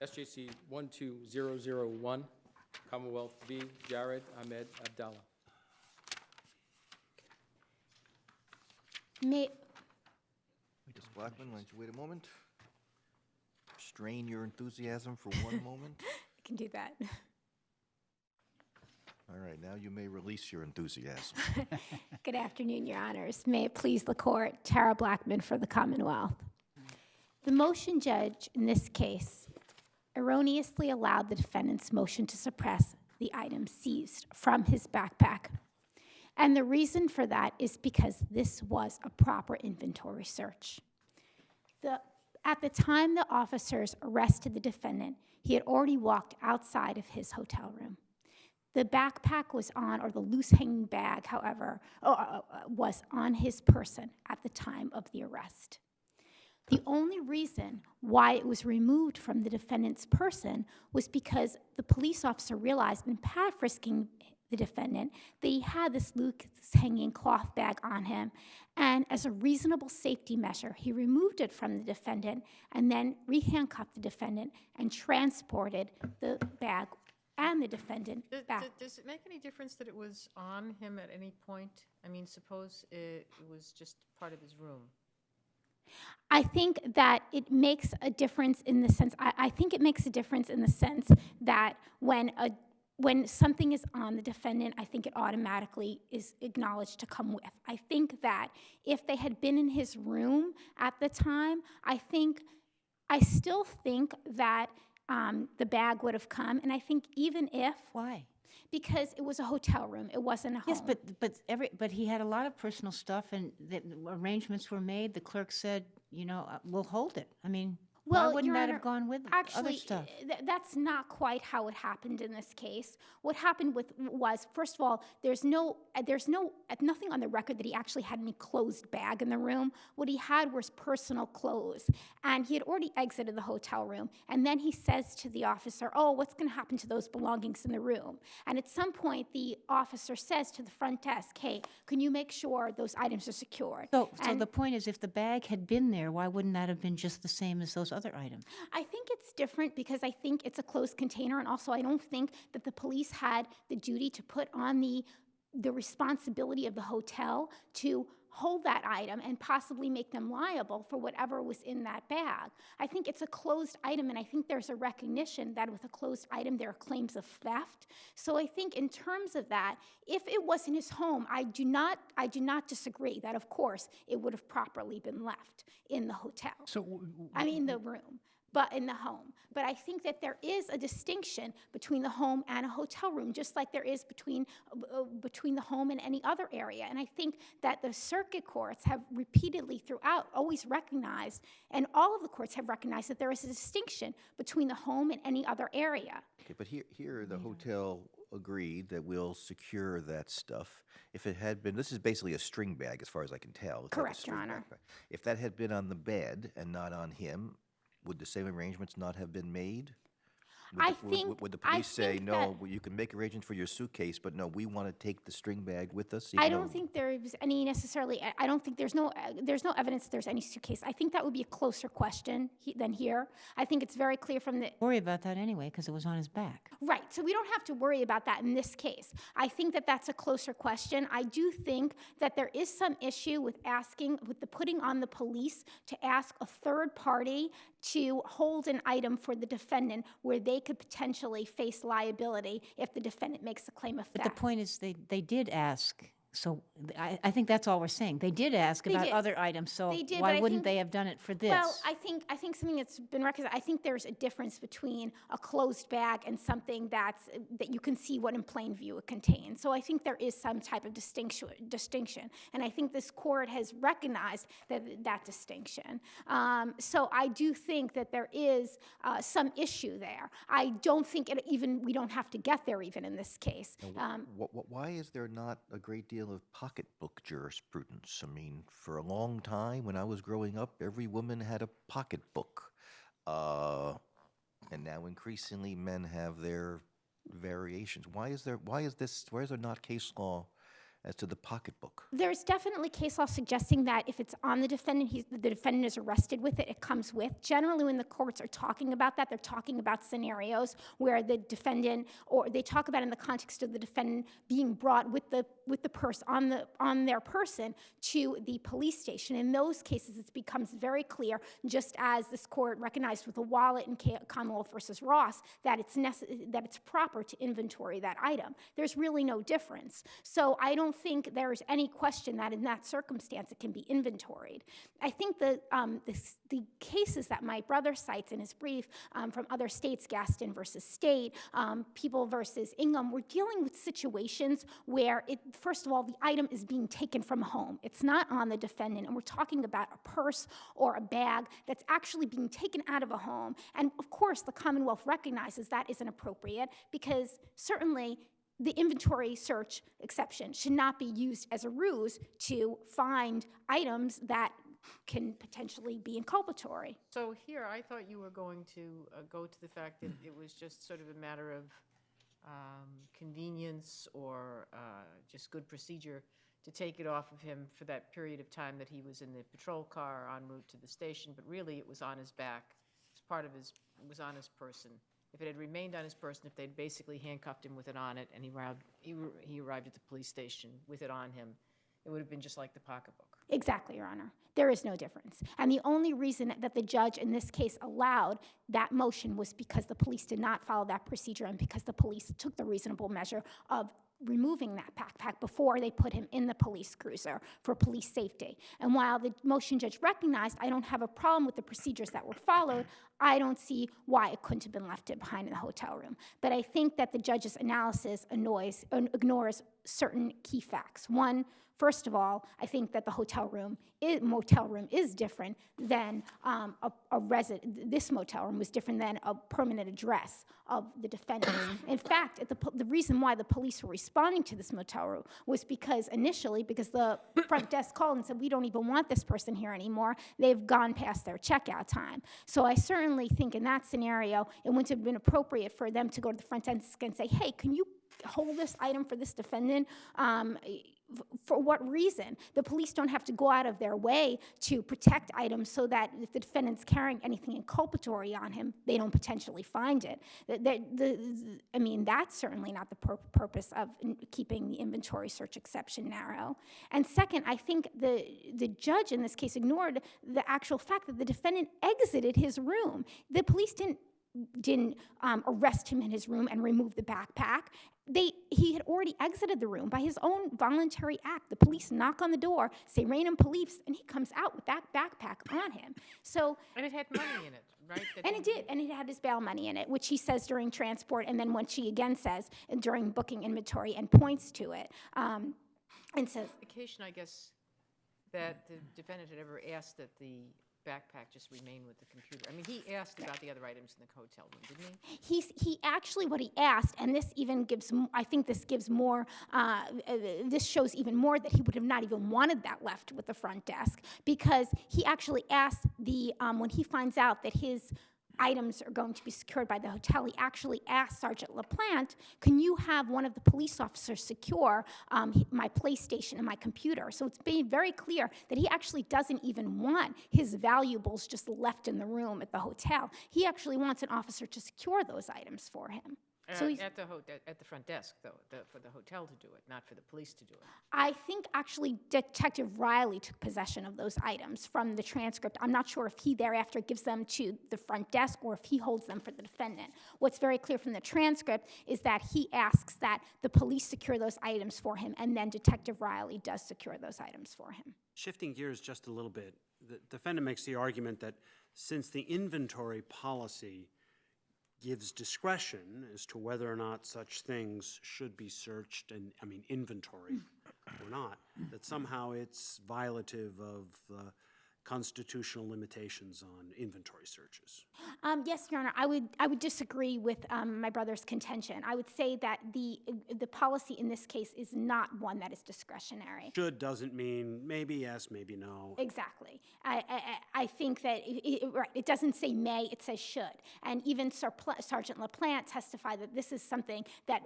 SJC-12001, Commonwealth v. Jared Ahmed Abdallah. Ms. Blackman, why don't you wait a moment? Strain your enthusiasm for one moment. I can do that. All right, now you may release your enthusiasm. Good afternoon, Your Honors. May it please the Court, Tara Blackman for the Commonwealth. The motion judge in this case erroneously allowed the defendant's motion to suppress the items seized from his backpack. And the reason for that is because this was a proper inventory search. At the time the officers arrested the defendant, he had already walked outside of his hotel room. The backpack was on, or the loose hanging bag, however, was on his person at the time of the arrest. The only reason why it was removed from the defendant's person was because the police officer realized in pad frisking the defendant that he had this loose hanging cloth bag on him, and as a reasonable safety measure, he removed it from the defendant and then re-handcuffed the defendant and transported the bag and the defendant back. Does it make any difference that it was on him at any point? I mean, suppose it was just part of his room. I think that it makes a difference in the sense, I think it makes a difference in the sense that when something is on the defendant, I think it automatically is acknowledged to come with. I think that if they had been in his room at the time, I still think that the bag would have come, and I think even if— Why? Because it was a hotel room, it wasn't a home. Yes, but he had a lot of personal stuff, and the arrangements were made. The clerk said, you know, we'll hold it. I mean, why wouldn't Your that Honor, have gone with other stuff? Actually, that's not quite how it happened in this case. What happened was, first of all, there's nothing on the record that he actually had any closed bag in the room. What he had was personal clothes, and he had already exited the hotel room. And then he says to the officer, "Oh, what's going to happen to those belongings in the room?" And at some point, the officer says to the front desk, "Hey, can you make sure those items are secured?" So the point is, if the bag had been there, why wouldn't that have been just the same as those other items? I think it's different because I think it's a closed container, and also I don't think that the police had the duty to put on the responsibility of the hotel to hold that item and possibly make them liable for whatever was in that bag. I think it's a closed item, and I think there's a recognition that with a closed item there are claims of theft. So I think in terms of that, if it was in his home, I do not disagree that, of course, it would have properly been left in the hotel. The room. But in the home. But I think that there is a distinction between the home and a hotel room, just like there is between the home and any other area. And I think that the circuit courts have repeatedly throughout always recognized, and all of the courts have recognized, that there is a distinction between the home and any other area. Okay, but here the hotel agreed that we'll secure that stuff. If it had been, this is basically a string bag as far as I can tell. It's like a Correct, Your string Honor. backpack. If that had been on the bed and not on him, would the same arrangements not have been made? Would the police say, no, well, you can make arrangements for your suitcase, but no, we want to take the string bag with us? I don't think there is any necessarily, I don't think there's no evidence that there's any suitcase. I think that would be a closer question than here. I think it's very clear from the— Worry about that anyway, because it was on his back. Right, so we don't have to worry about that in this case. I think that that's a closer question. I do think that there is some issue with the putting on the police to ask a third party to hold an item for the defendant where they could potentially face liability if the defendant makes a claim of theft. But the point is, they did ask. So I think that's all we're saying. They did ask They about did. other items, so They did, why but I wouldn't think— they have done it for this? Well, I think something that's been recognized, I think there's a difference between a closed bag and something that you can see what in plain view it contains. So I think there is some type of distinction, and I think this court has recognized that distinction. So I do think that there is some issue there. I don't think we don't have to get there even in this case. Why is there not a great deal of pocketbook jurisprudence? I mean, for a long time when I was growing up, every woman had a pocketbook. And now increasingly men have their variations. Why is there not case law as to the pocketbook. There's definitely case law suggesting that if it's on the defendant, the defendant is arrested with it, it comes with. Generally, when the courts are talking about that, they're talking about scenarios where the defendant, or they talk about in the context of the defendant being brought with the purse on their person to the police station. In those cases, it becomes very clear, just as this court recognized with the wallet in Commonwealth versus Ross, that it's proper to inventory that item. There's really no difference. So I don't think there's any question that in that circumstance it can be inventoried. I think the cases that my brother cites in his brief from other states, Gaston versus State, People versus Ingham, we're dealing with situations where, first of all, the item is being taken from home. It's not on the defendant, and we're talking about a purse or a bag that's actually being taken out of a home. And of course, the Commonwealth recognizes that isn't appropriate, because certainly the inventory search exception should not be used as a ruse to find items that can potentially be inculpatory. So here, I thought you were going to go to the fact that it was just sort of a matter of convenience or just good procedure to take it off of him for that period of time that he was in the patrol car en route to the station, but really it was on his back. It's part of his, it was on his person. If it had remained on his person, if they'd basically handcuffed him with it on it and he arrived at the police station with it on him, it would have been just like the pocketbook. Exactly, Your Honor. There is no difference. And the only reason that the judge in this case allowed that motion was because the police did not follow that procedure and because the police took the reasonable measure of removing that backpack before they put him in the police cruiser for police safety. And while the motion judge recognized I don't have a problem with the procedures that were followed, I don't see why it couldn't have been left behind in the hotel room. But I think that the judge's analysis ignores certain key facts. One, first of all, I think that the motel room is different than this motel room was different than a permanent address of the defendant. In fact, the reason why the police were responding to this motel room was because the front desk called and said, we don't even want this person here anymore. They've gone past their checkout time. So I certainly think in that scenario, it wouldn't have been appropriate for them to go to the front desk and say, hey, can you hold this item for this defendant? For what reason? The police don't have to go out of their way to protect items so that if the defendant's carrying anything inculpatory on him, they don't potentially find it. I mean, that's certainly not the purpose of keeping the inventory search exception narrow. And second, I think the judge in this case ignored the actual fact that the defendant exited his room. The police didn't arrest him in his room and remove the backpack. He had already exited the room by his own voluntary act. The police knock on the door, say, Rainham Police, and he comes out with that backpack on him. And it had money in it, right? And it did, and it had his bail money in it, which he says during transport, and then what she again says during booking inventory and points to it, and says, Indication, I guess, that the defendant had ever asked that the backpack just remain with the computer. I mean, he asked about the other items in the hotel room, didn't he? He actually, what he asked, and this even gives, I think this gives more, this shows even more that he would have not even wanted that left with the front desk, because he actually asked when he finds out that his items are going to be secured by the hotel, he actually asked Sergeant LaPlante, can you have one of the police officers secure my PlayStation and my computer? So it's made very clear that he actually doesn't even want his valuables just left in the room at the hotel. He actually wants an officer to secure those items for him. So At the front desk, though, for the hotel to do it, not for the police to do it. I think actually Detective Riley took possession of those items from the transcript. I'm not sure if he thereafter gives them to the front desk or if he holds them for the defendant. What's very clear from the transcript is that he asks that the police secure those items for him, and then Detective Riley does secure those items for him. Shifting gears just a little bit, the defendant makes the argument that since the inventory policy gives discretion as to whether or not such things should be searched, and I mean inventory or not, that somehow it's violative of constitutional limitations on inventory searches. Yes, Your Honor, I would disagree with my brother's contention. I would say that the policy in this case is not one that is discretionary. Should doesn't mean maybe yes, maybe no. Exactly. I I think that, right, it doesn't say may, it says should. And even Sergeant LaPlante testified that this is something that,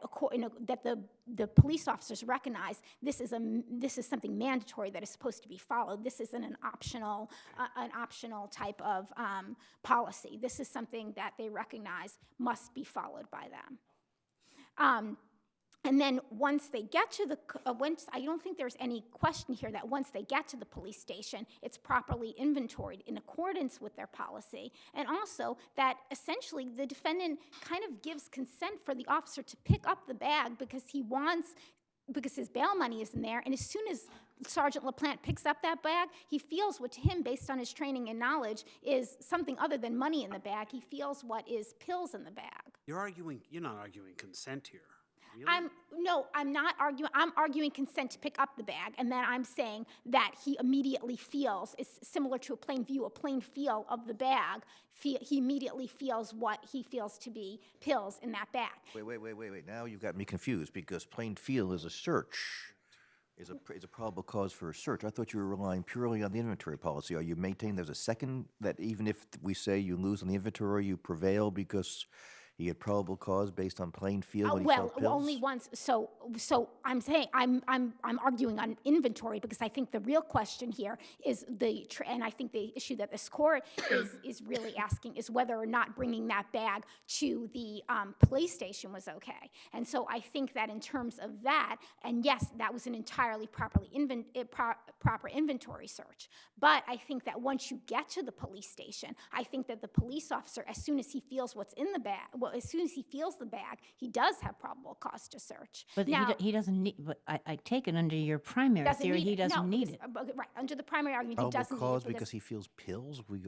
that the police officers recognize, this is something mandatory that is supposed to be followed. This isn't an optional type of policy. This is something that they recognize must be followed by them. And then once they get to the, I don't think there's any question here that once they get to the police station, it's properly inventoried in accordance with their policy. And also that essentially the defendant kind of gives consent for the officer to pick up the bag because because his bail money is in there. And as soon as Sergeant LaPlante picks up that bag, he feels what to him, based on his training and knowledge, is something other than money in the bag. He feels what is pills in the bag. You're not arguing consent here. Really? No, I'm not arguing. I'm arguing consent to pick up the bag, and then I'm saying that he immediately feels, it's similar to a plain view, a plain feel of the bag. He immediately feels what he feels to be pills in that bag. Wait. Now you've got me confused, because plain feel is a search, is a probable cause for a search. I thought you were relying purely on the inventory policy. Are you maintaining there's a second, that even if we say you lose on the inventory, you prevail because he had probable cause based on plain feel when he felt pills? Only once. So I'm saying I'm arguing on inventory, because I think the real question here is and I think the issue that this court is really asking is whether or not bringing that bag to the police station was okay. And so I think that in terms of that, and yes, that was an entirely proper inventory search. But I think that once you get to the police station, I think that the police officer, as soon as he feels what's in the bag, as soon as he feels the bag, he does have probable cause to search. But now, he doesn't need, but I take it under your primary theory, he doesn't need it. Right, under the primary argument, he Probable doesn't cause need it because he feels pills? We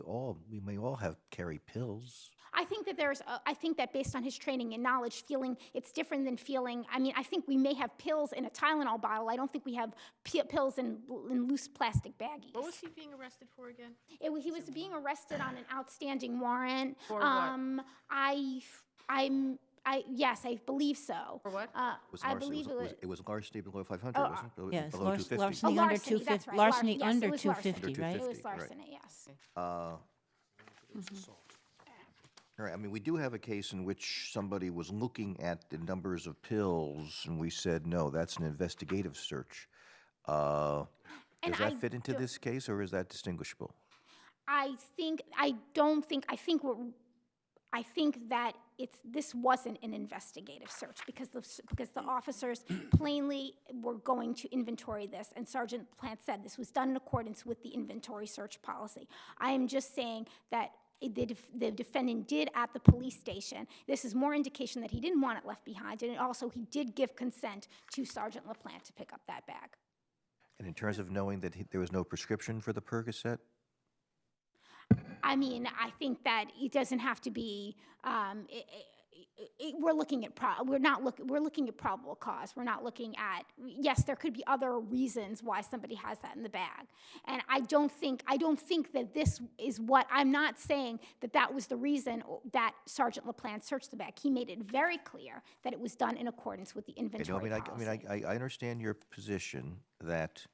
may all carry pills. I think that I think that based on his training and knowledge, feeling it's different than feeling. I mean, I think we may have pills in a Tylenol bottle. I don't think we have pills in loose plastic baggies. What was he being arrested for again? He was being arrested on an outstanding warrant. For what? Yes, I believe so. For what? I believe it was larceny below 500, wasn't it? Yes, Below 250. larceny under larceny, that's 250, right. larceny Yes, under it was 250, larceny. right? It was Right. larceny, yes. All right, I mean, we do have a case in which somebody was looking at the numbers of pills, and we said, no, that's an investigative search. Does that fit into this case, or is that distinguishable? I think that this wasn't an investigative search, because the officers plainly were going to inventory this, and Sergeant LaPlante said this was done in accordance with the inventory search policy. I am just saying that the defendant did at the police station. This is more indication that he didn't want it left behind, and also he did give consent to Sergeant LaPlante to pick up that bag. And in terms of knowing that there was no prescription for the Percocet? I mean, I think that it doesn't have to be. We're looking at probable cause. We're not looking at, yes, there could be other reasons why somebody has that in the bag, and I don't think that this is what. I'm not saying that was the reason that Sergeant LaPlante searched the bag. He made it very clear that it was done in accordance with the inventory policy. I understand your position that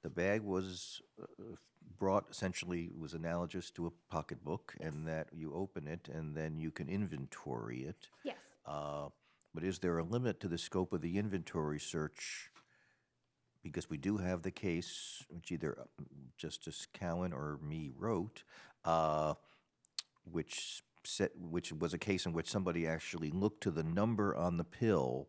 the bag was brought, essentially was analogous to a pocketbook, and that you open it and then you can inventory it. Yes. But is there a limit to the scope of the inventory search? Because we do have the case, which either Justice Cowan or me wrote, which was a case in which somebody actually looked to the number on the pill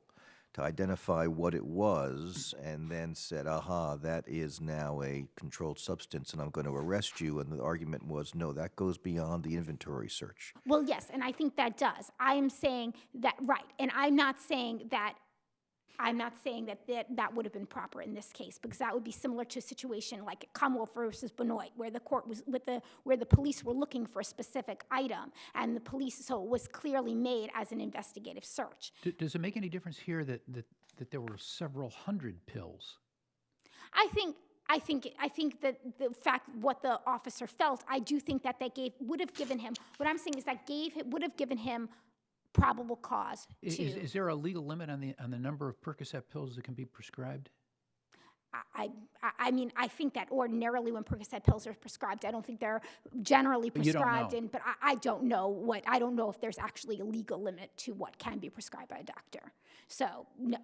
to identify what it was, and then said, aha, that is now a controlled substance, and I'm going to arrest you. And the argument was, no, that goes beyond the inventory search. Well, yes, and I think that does. I am saying that, right, and I'm not saying that that would have been proper in this case, because that would be similar to a situation like Commonwealth versus Benoit, where the court was where the police were looking for a specific item, and so it was clearly made as an investigative search. Does it make any difference here that there were several hundred pills? I think that the fact what the officer felt, I do think that would have given him. What I'm saying is that would have given him probable cause to. Is there a legal limit on the number of Percocet pills that can be prescribed? I mean, I think that ordinarily when Percocet pills are prescribed, I don't think they're generally But you don't prescribed. know. But I don't know I don't know if there's actually a legal limit to what can be prescribed by a doctor. So, no.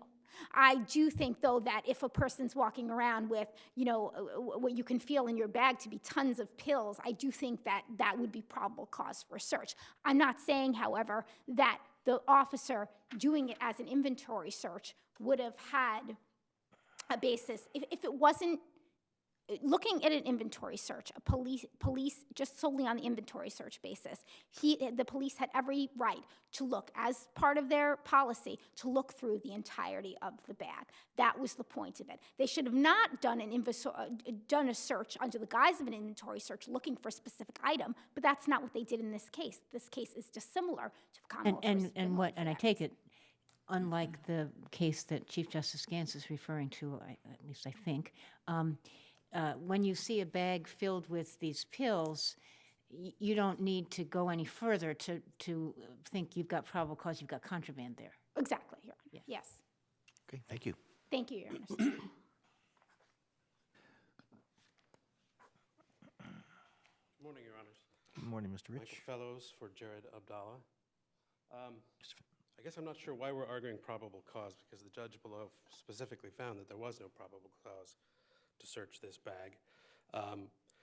I do think, though, that if a person's walking around with, what you can feel in your bag to be tons of pills, I do think that that would be probable cause for a search. I'm not saying, however, that the officer doing it as an inventory search would have had a basis. If it wasn't, looking at an inventory search, police just solely on the inventory search basis, the police had every right to look, as part of their policy, to look through the entirety of the bag. That was the point of it. They should have not done done a search under the guise of an inventory search looking for a specific item, but that's not what they did in this case. This case is dissimilar to the Commonwealth. And I take it, unlike the case that Chief Justice Gans is referring to, at least I think, when you see a bag filled with these pills, you don't need to go any further to think you've got probable cause, you've got contraband there. Exactly, Your Honor. Yes. Okay, thank you. Thank you, Your Honor. Good Morning, Your Honors. Good morning, Mr. Michael Rich. Fellows for Jared Abdallah. I guess I'm not sure why we're arguing probable cause, because the judge below specifically found that there was no probable cause to search this bag.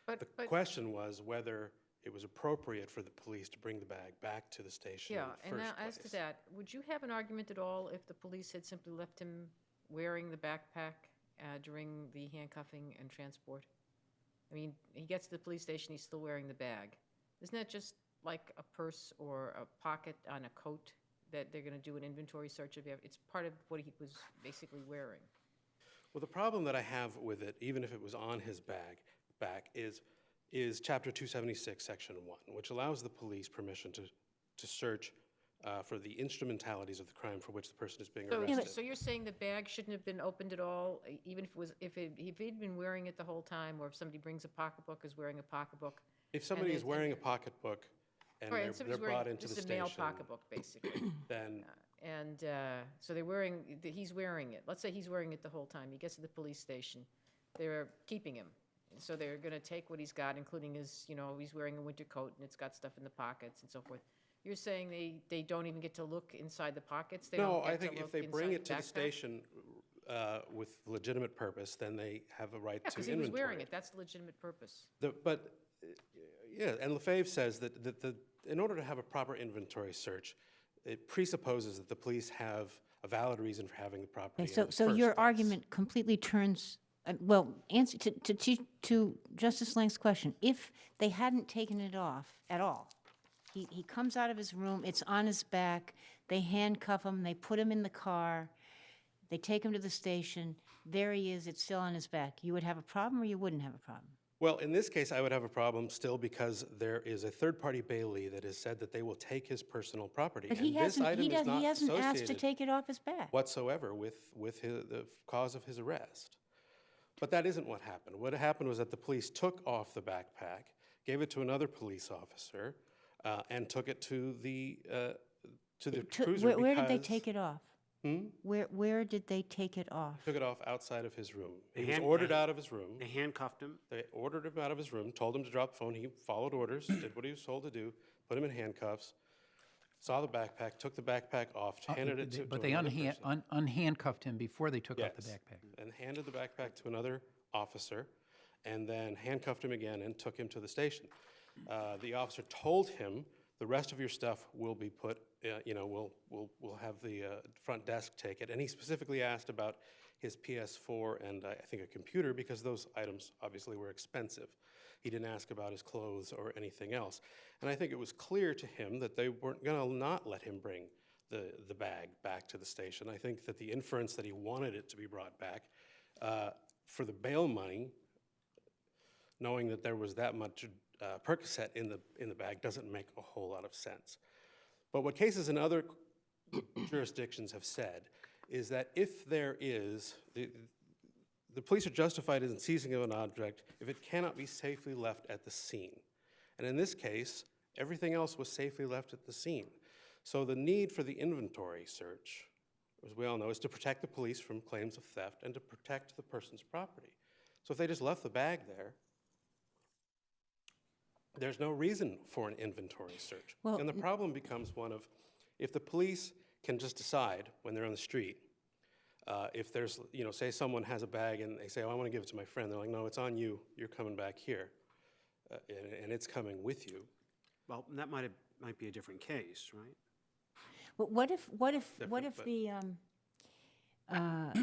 The question was whether it was appropriate for the police to bring the bag back to the station in the first and now place. as to that, would you have an argument at all if the police had simply left him wearing the backpack during the handcuffing and transport? I mean, he gets to the police station, he's still wearing the bag. Isn't that just like a purse or a pocket on a coat that they're going to do an inventory search of? It's part of what he was basically wearing. Well, the problem that I have with it, even if it was on his back, is Chapter 276, Section 1, which allows the police permission to search for the instrumentalities of the crime for which the person is being arrested. So you're saying the bag shouldn't have been opened at all, even if he'd been wearing it the whole time, or if somebody brings a pocketbook, is wearing a pocketbook? If somebody is wearing a pocketbook and Right, and they're somebody's brought wearing into the just a station, male pocketbook, basically. then And so he's wearing it. Let's say he's wearing it the whole time. He gets to the police station. They're keeping him. So they're going to take what he's got, including his, he's wearing a winter coat and it's got stuff in the pockets and so forth. You're saying they don't even get to look inside the pockets? no, I think if they bring it to the station with legitimate purpose, then they have a right to because inventory. he was wearing it. That's the legitimate purpose. And Lefebvre says that in order to have a proper inventory search, it presupposes that the police have a valid reason for having the property. Okay, so your argument completely turns, answer to Justice Lang's question. If they hadn't taken it off at all, he comes out of his room, it's on his back, they handcuff him, they put him in the car, they take him to the station, there he is, it's still on his back. You would have a problem or you wouldn't have a problem? Well, in this case, I would have a problem still because there is a third-party bailee that has said that they will take his personal property. But and he this item is not hasn't asked to associated take it off his back. whatsoever with the cause of his arrest. But that isn't what happened. What happened was that the police took off the backpack, gave it to another police officer, and took it to the cruiser. Where did they take it off? Where did they take it off? Took it off outside of his room. He They was hand- ordered they- out of his room. They handcuffed him. They ordered him out of his room, told him to drop the phone. He followed orders, did what he was told to do, put him in handcuffs, saw the backpack, took the backpack off, handed it to But they another person. unhandcuffed him before they took off the Yes. backpack. And handed the backpack to another officer, and then handcuffed him again and took him to the station. The officer told him, the rest of your stuff will be put, we'll have the front desk take it. And he specifically asked about his PS4 and I think a computer, because those items obviously were expensive. He didn't ask about his clothes or anything else. And I think it was clear to him that they weren't going to not let him bring the bag back to the station. I think that the inference that he wanted it to be brought back for the bail money, knowing that there was that much Percocet in the bag, doesn't make a whole lot of sense. But what cases in other jurisdictions have said is that if there is, the police are justified in seizing of an object if it cannot be safely left at the scene. And in this case, everything else was safely left at the scene. So the need for the inventory search as we all know, is to protect the police from claims of theft and to protect the person's property. So if they just left the bag there, there's no reason for an inventory search. Well, And the problem becomes one of, if the police can just decide when they're on the street, if there's, say someone has a bag and they say, oh, I want to give it to my friend. They're like, no, it's on you. You're coming back here. And it's coming with you. Well, that might be a different case, right? But what if Different, but-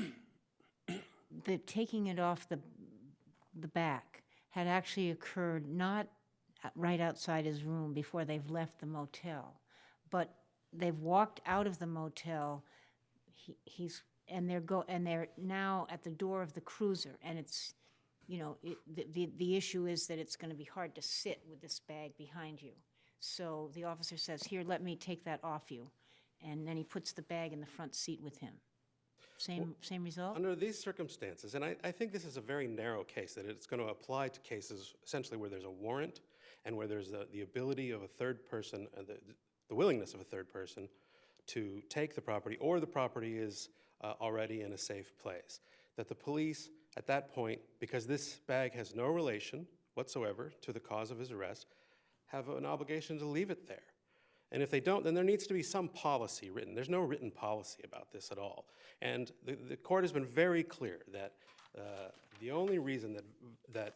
the taking it off the back had actually occurred not right outside his room before they've left the motel, but they've walked out of the motel. They're now at the door of the cruiser, and it's, the issue is that it's going to be hard to sit with this bag behind you. So the officer says, "Here, let me take that off you," and then he puts the bag in the front seat with him. Same result? Under these circumstances, and I think this is a very narrow case, that it's going to apply to cases essentially where there's a warrant and where there's the ability of a third person, the willingness of a third person to take the property, or the property is already in a safe place. That the police, at that point, because this bag has no relation whatsoever to the cause of his arrest, have an obligation to leave it there. And if they don't, then there needs to be some policy written. There's no written policy about this at all. And the court has been very clear that the only reason that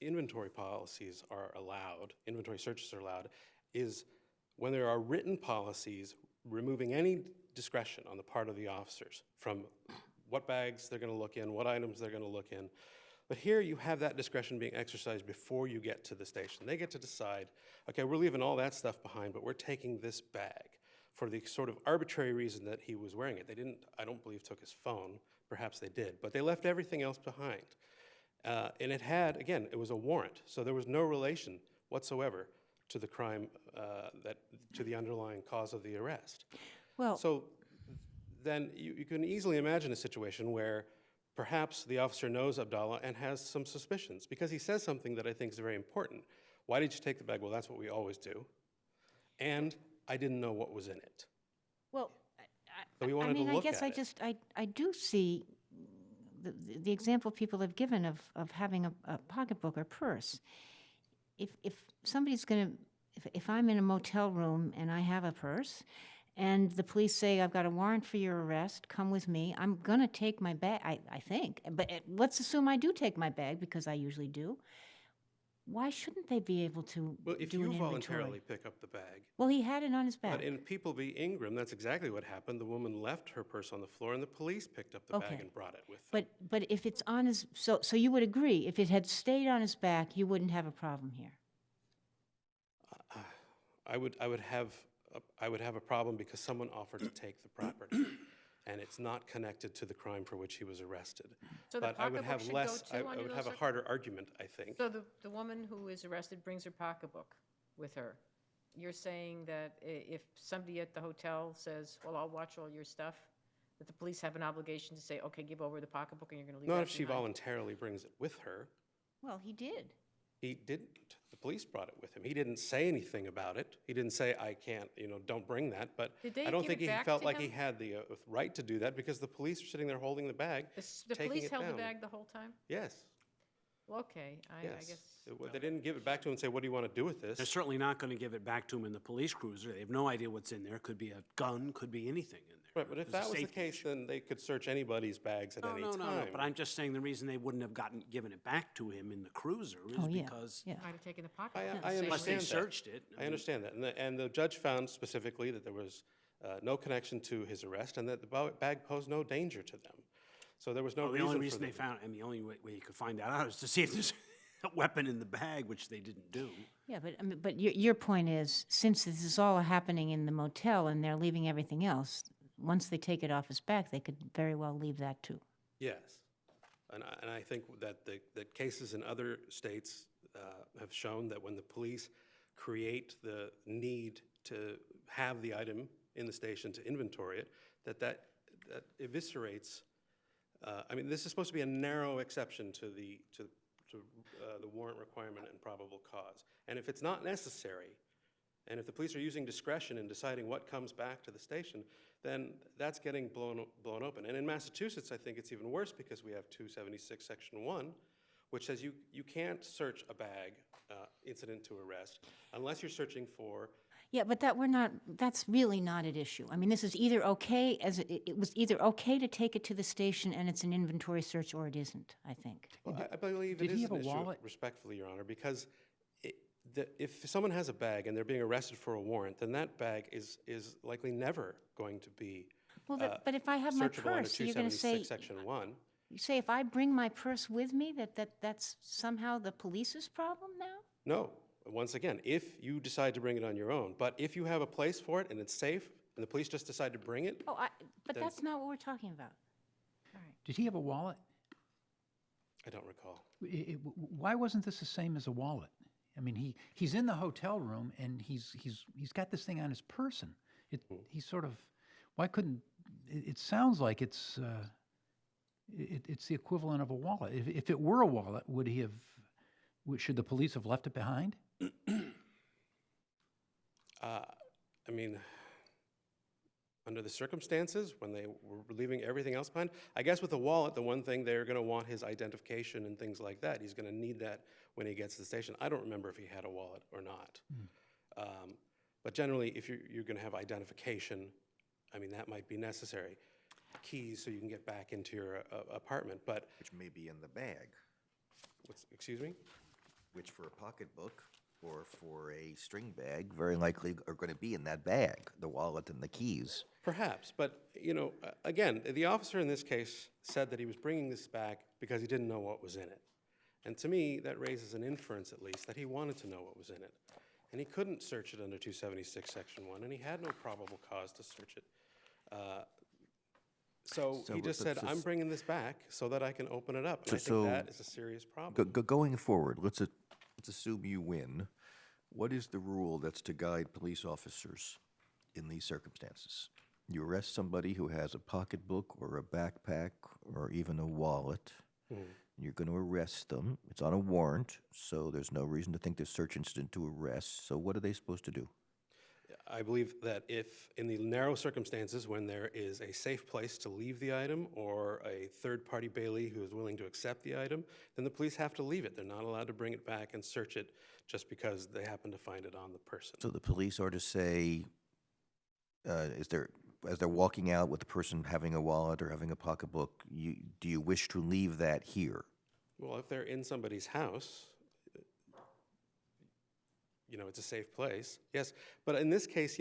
inventory policies are allowed, inventory searches are allowed, is when there are written policies removing any discretion on the part of the officers from what bags they're going to look in, what items they're going to look in. But here you have that discretion being exercised before you get to the station. They get to decide, okay, we're leaving all that stuff behind, but we're taking this bag for the sort of arbitrary reason that he was wearing it. They didn't, I don't believe, took his phone. Perhaps they did, but they left everything else behind. And it had, again, it was a warrant, so there was no relation whatsoever to the crime, to the underlying cause of the arrest. Well, So then you can easily imagine a situation where perhaps the officer knows Abdallah and has some suspicions because he says something that I think is very important. Why did you take the bag? Well, that's what we always do. And I didn't know what was in it. well, So we wanted to look at it. I do see the example people have given of having a pocketbook or purse. If somebody's going to, if I'm in a motel room and I have a purse, and the police say, I've got a warrant for your arrest, come with me, I'm going to take my bag, I think. But let's assume I do take my bag, because I usually do. Why shouldn't they be able to Well, if do an you inventory? voluntarily pick up the bag, Well, he had it on his but back. in People v. Ingram, that's exactly what happened. The woman left her purse on the floor and the police picked up the Okay. bag and brought it with them. But if it's on his, so you would agree, if it had stayed on his back, you wouldn't have a problem here? I would have a problem because someone offered to take the property, and it's not connected to the crime for which he was arrested. So the But I would pocketbook have should less, go too I under would those have a harder argument, I think. So the woman who is arrested brings her pocketbook with her. You're saying that if somebody at the hotel says, well, I'll watch all your stuff, that the police have an obligation to say, okay, give over the pocketbook and you're going to leave that Not if she behind? voluntarily brings it with her. Well, he did. He didn't. The police brought it with him. He didn't say anything about it. He didn't say, I can't, don't bring that. But Did they I don't give think it he back felt to like he him? had the right to do that because the police were sitting there holding the bag, The taking police it held the down. bag the whole time? Yes, Well, okay, I yes. guess. They didn't give it back to him and say, what do you want to do with this? They're certainly not going to give it back to him in the police cruiser. They have no idea what's in there. Could be a gun, could be anything in there. Right, but if There's a that was the safety case, issue. then they could search anybody's bags at any time. No, but I'm just saying the reason they wouldn't have given it back to him in the cruiser is Oh, yeah, because yeah. Might have taken the I pocketbook. I unless they understand that. searched it. I understand that. And the judge found specifically that there was no connection to his arrest and that the bag posed no danger to them. So there was no Well, the reason only for reason them. they found, the only way you could find that out is to see if there's a weapon in the bag, which they didn't do. Yeah, but your point is, since this is all happening in the motel and they're leaving everything else, once they take it off his back, they could very well leave that too. Yes. And I think that that cases in other states have shown that when the police create the need to have the item in the station to inventory it, that eviscerates. I mean, this is supposed to be a narrow exception to the warrant requirement and probable cause. And if it's not necessary, and if the police are using discretion in deciding what comes back to the station, then that's getting blown open. And in Massachusetts, I think it's even worse because we have 276 Section 1, which says you can't search a bag incident to arrest unless you're searching for. Yeah, but that's really not at issue. I mean, this is either okay, it was either okay to take it to the station and it's an inventory search, or it isn't, I think. Well, I believe did it he is have an a issue, wallet? respectfully, Your Honor, because if someone has a bag and they're being arrested for a warrant, then that bag is likely never going to be Well, but if I have my searchable under purse, you're going to 276 say, Section 1. you say if I bring my purse with me, that's somehow the police's problem now? No, once again, if you decide to bring it on your own, but if you have a place for it and it's safe, and the police just decide to bring it, Oh, but that's not what we're talking about. All right. Did he have a wallet? I don't recall. Why wasn't this the same as a wallet? I mean, he's in the hotel room and he's got this thing on his person. He's sort of, why couldn't, it sounds like it's the equivalent of a wallet. If it were a wallet, should the police have left it behind? I mean, under the circumstances, when they were leaving everything else behind, I guess with the wallet, the one thing they're going to want his identification and things like that. He's going to need that when he gets to the station. I don't remember if he had a wallet or not. But generally, if you're going to have identification, I mean, that might be necessary. Keys so you can get back into your apartment, but... Which may be in the bag, Excuse me? which for a pocketbook or for a string bag very likely are going to be in that bag, the wallet and the keys. Perhaps, but, again, the officer in this case said that he was bringing this back because he didn't know what was in it. And to me, that raises an inference, at least, that he wanted to know what was in it. And he couldn't search it under 276 Section 1, and he had no probable cause to search it. So he just said, I'm bringing this back so that I can open it up. And I think that is a serious problem. Going forward, let's assume you win. What is the rule that's to guide police officers in these circumstances? You arrest somebody who has a pocketbook or a backpack or even a wallet. You're going to arrest them. It's on a warrant, so there's no reason to think there's search incident to arrest. So what are they supposed to do? I believe that if, in the narrow circumstances when there is a safe place to leave the item or a third-party bailee who is willing to accept the item, then the police have to leave it. They're not allowed to bring it back and search it just because they happen to find it on the person. So the police are to say, as they're walking out with the person having a wallet or having a pocketbook, do you wish to leave that here? Well, if they're in somebody's house, it's a safe place, yes. But in this case,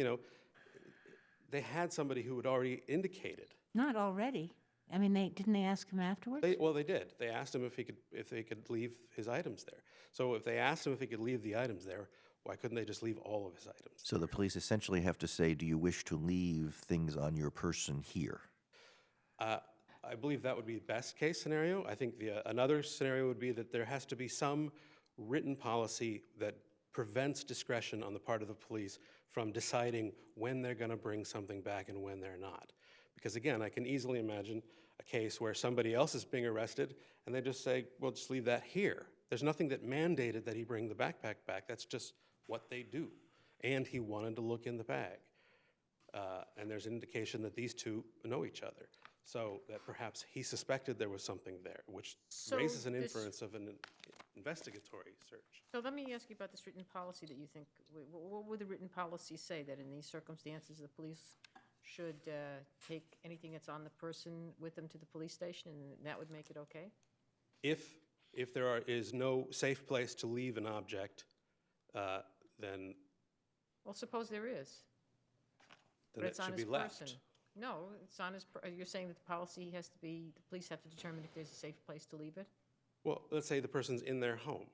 they had somebody who had already indicated. Not already. I mean, didn't they ask him afterwards? They did. They asked him if they could leave his items there. So if they asked him if he could leave the items there, why couldn't they just leave all of his items? So the police essentially have to say, do you wish to leave things on your person here? I believe that would be the best case scenario. I think another scenario would be that there has to be some written policy that prevents discretion on the part of the police from deciding when they're going to bring something back and when they're not. Because again, I can easily imagine a case where somebody else is being arrested and they just say, well, just leave that here. There's nothing that mandated that he bring the backpack back. That's just what they do. And he wanted to look in the bag. And there's an indication that these two know each other. So that perhaps he suspected there was something there, which raises an inference of an investigatory search. So let me ask you about this written policy that you think, what would the written policy say, that in these circumstances the police should take anything that's on the person with them to the police station and that would make it okay? If there is no safe place to leave an object, then... Well, suppose there is. Then it should be left. Person. No, it's on his, you're saying that the policy has to be, the police have to determine if there's a safe place to leave it? Well, let's say the person's in their home.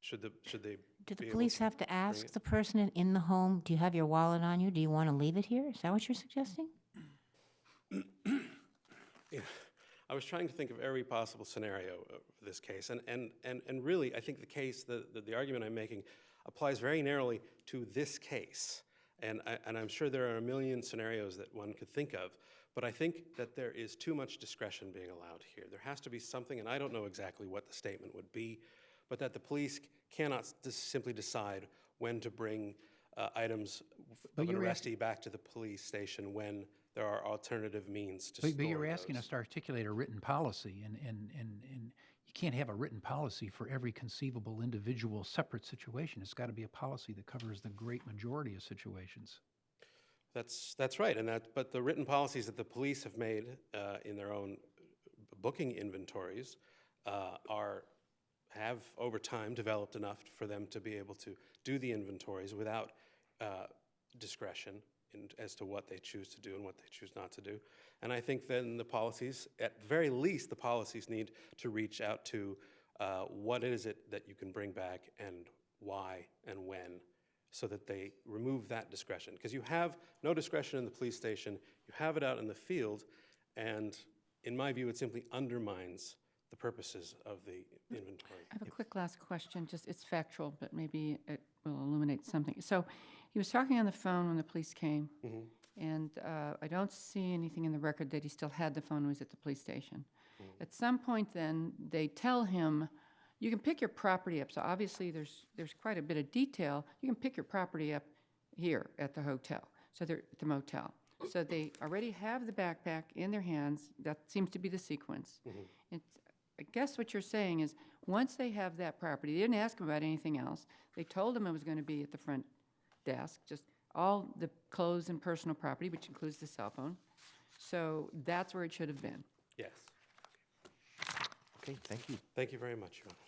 Should they Do the police have to ask the person in the home, do you have your wallet on you? Do you want to leave it here? Is that what you're suggesting? Yeah. I was trying to think of every possible scenario for this case. And really, I think the case, the argument I'm making applies very narrowly to this case. And I'm sure there are a million scenarios that one could think of. But I think that there is too much discretion being allowed here. There has to be something, and I don't know exactly what the statement would be, but that the police cannot simply decide when to bring items But of an you're arrestee back to the police station when there are alternative means to store But you're asking those. us to articulate a written policy, and you can't have a written policy for every conceivable individual separate situation. It's got to be a policy that covers the great majority of situations. That's right, but the written policies that the police have made in their own booking inventories have over time developed enough for them to be able to do the inventories without discretion as to what they choose to do and what they choose not to do. And I think then the policies, at very least, the policies need to reach out to what is it that you can bring back and why and when, so that they remove that discretion. Because you have no discretion in the police station, you have it out in the field, and in my view, it simply undermines the purposes of the inventory. I have a quick last question, just it's factual, but maybe it will illuminate something. So he was talking on the phone when the police came, and I don't see anything in the record that he still had the phone when he was at the police station. At some point then, they tell him, you can pick your property up. So obviously there's quite a bit of detail. You can pick your property up here at the hotel, so they're at the motel. So they already have the backpack in their hands. That seems to be the sequence. I guess what you're saying is, once they have that property, they didn't ask him about anything else. They told him it was going to be at the front desk, just all the clothes and personal property, which includes the cell phone. So that's where it should have been. Yes. Okay, thank you. Thank you very much, Your Honors.